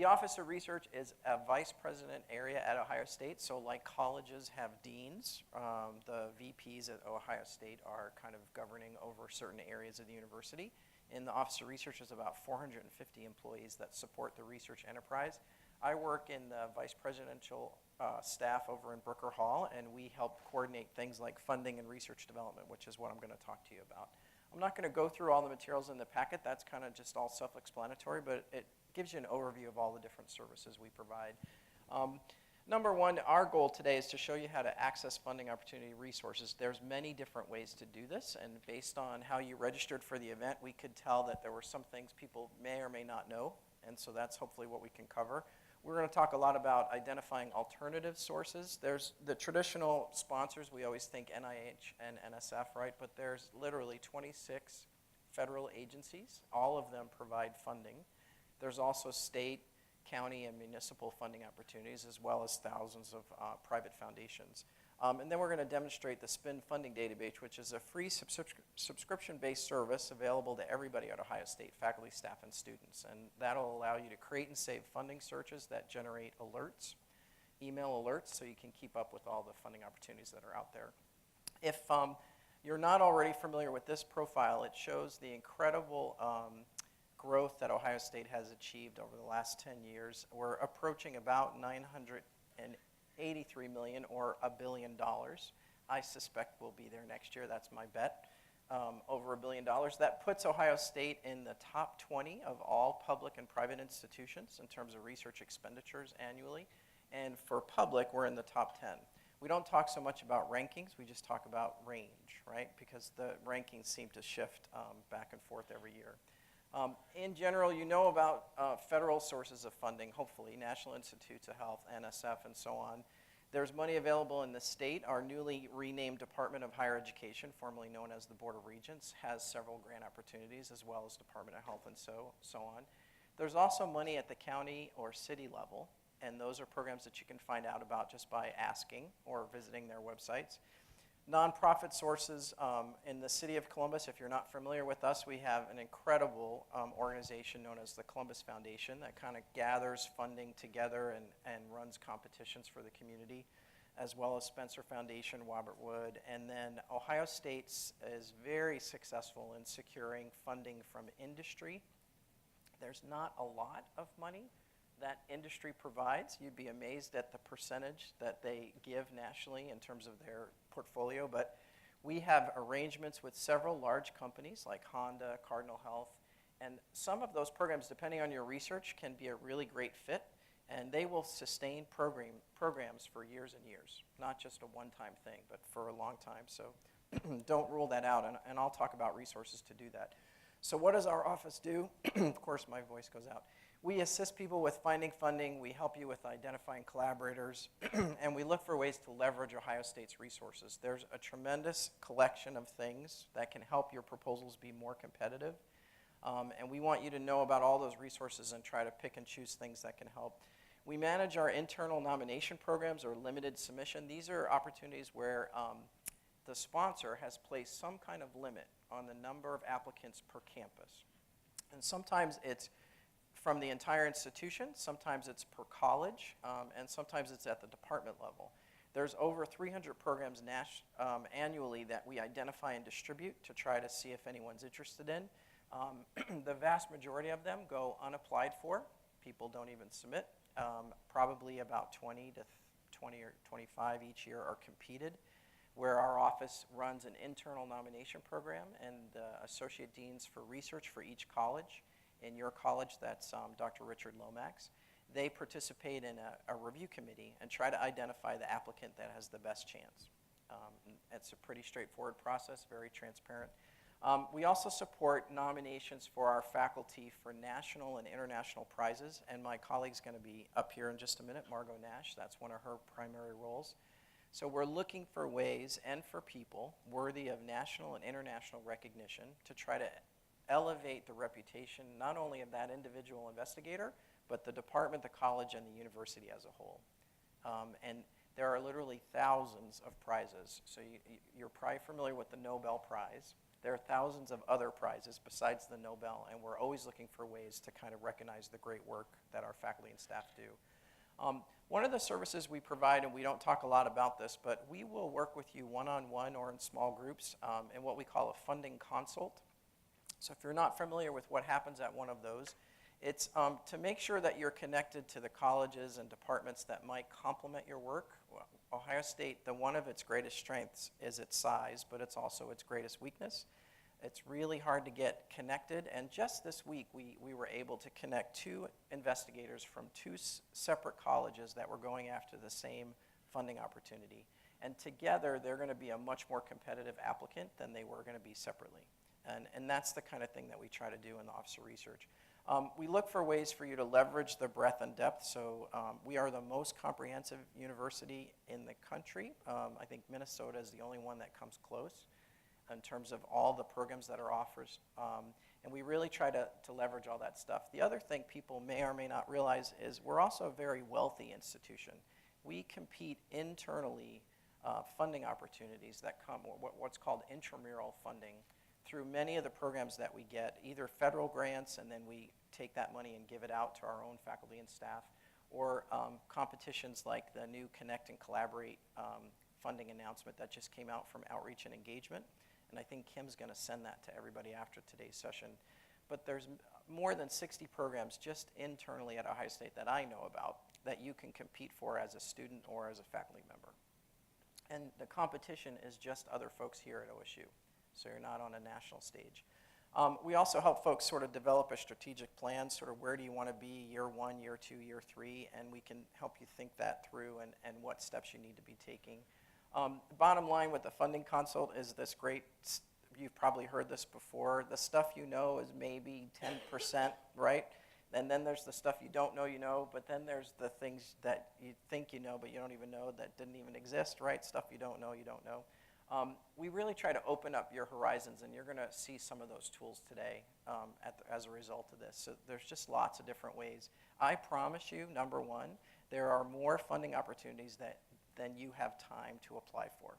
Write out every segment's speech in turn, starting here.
The Office of Research is a vice president area at Ohio State, so like colleges have deans, the VPs at Ohio State are kind of governing over certain areas of the university. In the Office of Research, there's about 450 employees that support the research enterprise. I work in the vice presidential staff over in Brooker Hall, and we help coordinate things like funding and research development, which is what I'm going to talk to you about. I'm not going to go through all the materials in the packet. That's kind of just all self-explanatory, but it gives you an overview of all the different services we provide. Number one, our goal today is to show you how to access funding opportunity resources. There's many different ways to do this, and based on how you registered for the event, we could tell that there were some things people may or may not know, and so that's hopefully what we can cover. We're going to talk a lot about identifying alternative sources. There's the traditional sponsors. We always think NIH and NSF, right? But there's literally 26 federal agencies. All of them provide funding. There's also state, county, and municipal funding opportunities, as well as thousands of private foundations. And then we're going to demonstrate the SPIN funding database, which is a free subscription-based service available to everybody at Ohio State, faculty, staff, and students. And that'll allow you to create and save funding searches that generate alerts, email alerts, so you can keep up with all the funding opportunities that are out there. If you're not already familiar with this profile, it shows the incredible growth that Ohio State has achieved over the last 10 years. We're approaching about $983 million or $1 billion. I suspect we'll be there next year. That's my bet. Over $1 billion. That puts Ohio State in the top 20 of all public and private institutions in terms of research expenditures annually. And for public, we're in the top 10. We don't talk so much about rankings. We just talk about range, right? Because the rankings seem to shift back and forth every year. In general, you know about federal sources of funding, hopefully, National Institutes of Health, NSF, and so on. There's money available in the state. Our newly renamed Department of Higher Education, formerly known as the Board of Regents, has several grant opportunities, as well as Department of Health and so on. There's also money at the county or city level, and those are programs that you can find out about just by asking or visiting their websites. Nonprofit sources in the city of Columbus. If you're not familiar with us, we have an incredible organization known as the Columbus Foundation that kind of gathers funding together and runs competitions for the community, as well as Spencer Foundation, Robert Wood. And then Ohio State is very successful in securing funding from industry. There's not a lot of money that industry provides. You'd be amazed at the percentage that they give nationally in terms of their portfolio, but we have arrangements with several large companies like Honda, Cardinal Health, and some of those programs, depending on your research, can be a really great fit, and they will sustain programs for years and years, not just a one-time thing, but for a long time. So don't rule that out, and I'll talk about resources to do that. So what does our office do? Of course, my voice goes out. We assist people with finding funding, we help you with identifying collaborators, and we look for ways to leverage Ohio State's resources. There's a tremendous collection of things that can help your proposals be more competitive, and we want you to know about all those resources and try to pick and choose things that can help. We manage our internal nomination programs or limited submission. These are opportunities where the sponsor has placed some kind of limit on the number of applicants per campus. And sometimes it's from the entire institution, sometimes it's per college, and sometimes it's at the department level. There's over 300 programs annually that we identify and distribute to try to see if anyone's interested in. The vast majority of them go unapplied for. People don't even submit. Probably about 20 to 20 or 25 each year are competed, where our office runs an internal nomination program and associate deans for research for each college. In your college, that's Dr. Richard Lomax. They participate in a review committee and try to identify the applicant that has the best chance. It's a pretty straightforward process, very transparent. We also support nominations for our faculty for national and international prizes, and my colleague's going to be up here in just a minute, Margot Nash. That's one of her primary roles. So we're looking for ways and for people worthy of national and international recognition to try to elevate the reputation not only of that individual investigator, but the department, the college, and the university as a whole. And there are literally thousands of prizes. So you're probably familiar with the Nobel Prize. There are thousands of other prizes besides the Nobel, and we're always looking for ways to kind of recognize the great work that our faculty and staff do. One of the services we provide, and we don't talk a lot about this, but we will work with you one-on-one or in small groups in what we call a funding consult. So if you're not familiar with what happens at one of those, it's to make sure that you're connected to the colleges and departments that might complement your work. Well, Ohio State, one of its greatest strengths is its size, but it's also its greatest weakness. It's really hard to get connected, and just this week we were able to connect 2 investigators from 2 separate colleges that were going after the same funding opportunity. And together they're going to be a much more competitive applicant than they were going to be separately. And that's the kind of thing that we try to do in the Office of Research. We look for ways for you to leverage the breadth and depth. So we are the most comprehensive university in the country. I think Minnesota is the only one that comes close in terms of all the programs that are offered. And we really try to leverage all that stuff. The other thing people may or may not realize is we're also a very wealthy institution. We compete internally funding opportunities that come, what's called intramural funding, through many of the programs that we get, either federal grants, and then we take that money and give it out to our own faculty and staff, or competitions like the new Connect and Collaborate funding announcement that just came out from Outreach and Engagement. And I think Kim's going to send that to everybody after today's session. But there's more than 60 programs just internally at Ohio State that I know about that you can compete for as a student or as a faculty member. And the competition is just other folks here at OSU. So you're not on a national stage. We also help folks sort of develop a strategic plan, sort of where do you want to be year 1, year 2, year 3, and we can help you think that through and what steps you need to be taking. Bottom line with the funding consult is this great, you've probably heard this before, the stuff you know is maybe 10%, right? And then there's the stuff you don't know you know, but then there's the things that you think you know but you don't even know that didn't even exist, right? Stuff you don't know. We really try to open up your horizons, and you're going to see some of those tools today as a result of this. So there's just lots of different ways. I promise you, number one, there are more funding opportunities than you have time to apply for.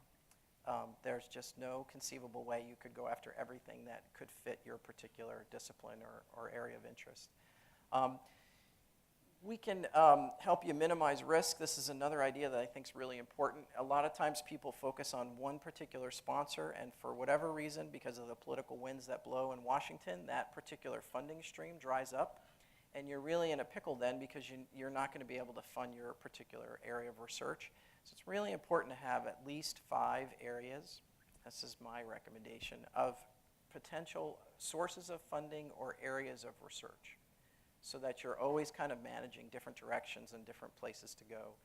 There's just no conceivable way you could go after everything that could fit your particular discipline or area of interest. We can help you minimize risk. This is another idea that I think is really important. A lot of times people focus on one particular sponsor, and for whatever reason, because of the political winds that blow in Washington, that particular funding stream dries up, and you're really in a pickle then because you're not going to be able to fund your particular area of research. So it's really important to have at least 5 areas, this is my recommendation, of potential sources of funding or areas of research, so that you're always kind of managing different directions and different places to go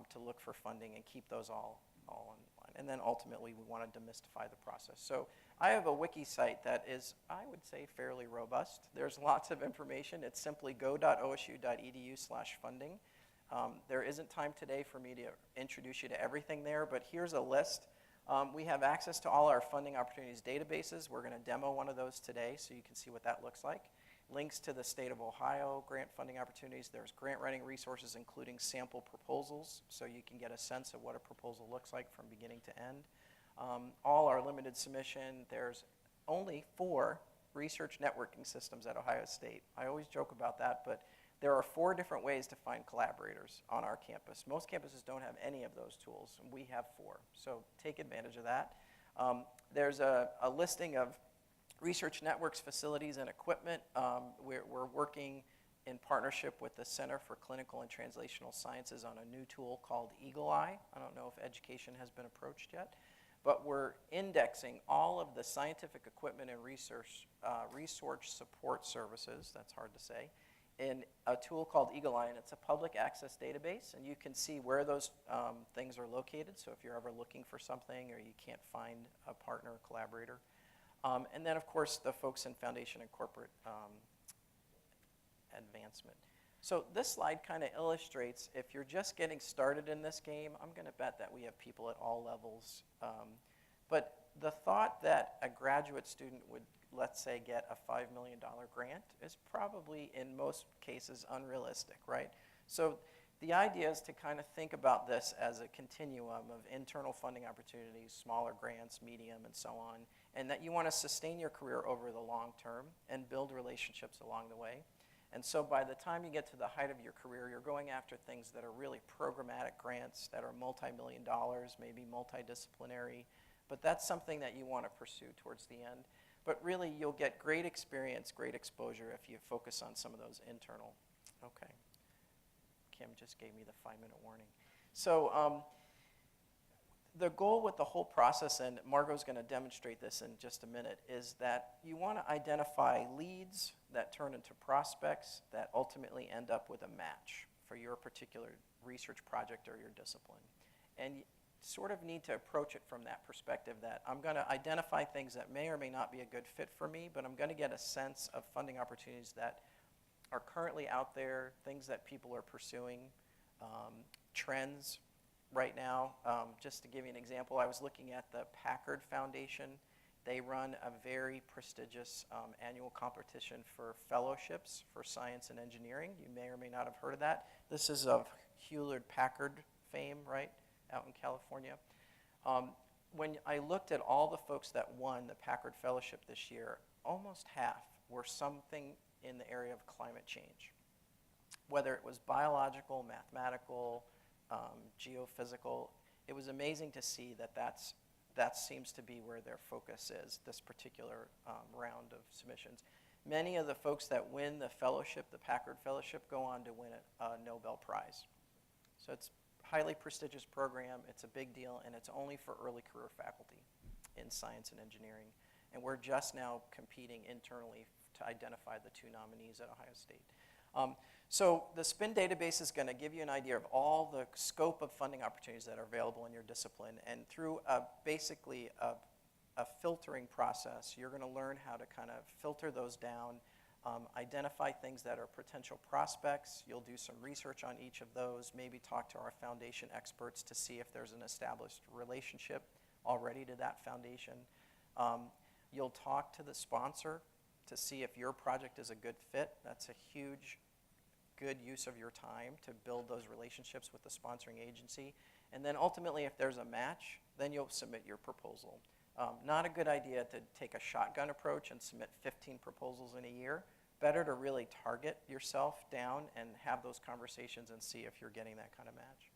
to look for funding and keep those all in line. And then ultimately, we want to demystify the process. So I have a wiki site that is, I would say, fairly robust. There's lots of information. It's simply go.osu.edu/funding. There isn't time today for me to introduce you to everything there, but here's a list. We have access to all our funding opportunities databases. We're going to demo one of those today so you can see what that looks like. Links to the state of Ohio grant funding opportunities. There's grant writing resources, including sample proposals, so you can get a sense of what a proposal looks like from beginning to end. All our limited submission. There's only 4 research networking systems at Ohio State. I always joke about that, but there are 4 different ways to find collaborators on our campus. Most campuses don't have any of those tools, and we have 4. So take advantage of that. There's a listing of research networks, facilities, and equipment. We're working in partnership with the Center for Clinical and Translational Sciences on a new tool called Eagle Eye. I don't know if education has been approached yet, but we're indexing all of the scientific equipment and research support services, that's hard to say, in a tool called Eagle Eye, and it's a public access database, and you can see where those things are located, so if you're ever looking for something or you can't find a partner or collaborator. And then, of course, the folks in foundation and corporate advancement. So this slide kind of illustrates, if you're just getting started in this game, I'm going to bet that we have people at all levels. But the thought that a graduate student would, let's say, get a $5 million grant is probably, in most cases, unrealistic, right? So The idea is to kind of think about this as a continuum of internal funding opportunities, smaller grants, medium, and so on, and that you want to sustain your career over the long term and build relationships along the way. And so by the time you get to the height of your career, you're going after things that are really programmatic grants that are multi-million dollars, maybe multidisciplinary, but that's something that you want to pursue towards the end. But really, you'll get great experience, great exposure if you focus on some of those internal. Okay. Kim just gave me the 5-minute warning. So the goal with the whole process, and Margot's going to demonstrate this in just a minute, is that you want to identify leads that turn into prospects that ultimately end up with a match for your particular research project or your discipline. And you sort of need to approach it from that perspective that I'm going to identify things that may or may not be a good fit for me, but I'm going to get a sense of funding opportunities that are currently out there, things that people are pursuing, trends right now. Just to give you an example, I was looking at the Packard Foundation. They run a very prestigious annual competition for fellowships for science and engineering. You may or may not have heard of that. This is of Hewlett-Packard fame, right, out in California. When I looked at all the folks that won the Packard Fellowship this year, almost half were something in the area of climate change, whether it was biological, mathematical, geophysical. It was amazing to see that seems to be where their focus is, this particular round of submissions. Many of the folks that win the fellowship, the Packard Fellowship, go on to win a Nobel Prize. So it's a highly prestigious program, it's a big deal, and it's only for early career faculty in science and engineering. And we're just now competing internally to identify the 2 nominees at Ohio State. So the SPIN database is going to give you an idea of all the scope of funding opportunities that are available in your discipline. And through basically a filtering process, you're going to learn how to kind of filter those down, identify things that are potential prospects. You'll do some research on each of those, maybe talk to our foundation experts to see if there's an established relationship already to that foundation. You'll talk to the sponsor to see if your project is a good fit. That's a huge, good use of your time to build those relationships with the sponsoring agency. And then ultimately, if there's a match, then you'll submit your proposal. Not a good idea to take a shotgun approach and submit 15 proposals in a year. Better to really target yourself down and have those conversations and see if you're getting that kind of match.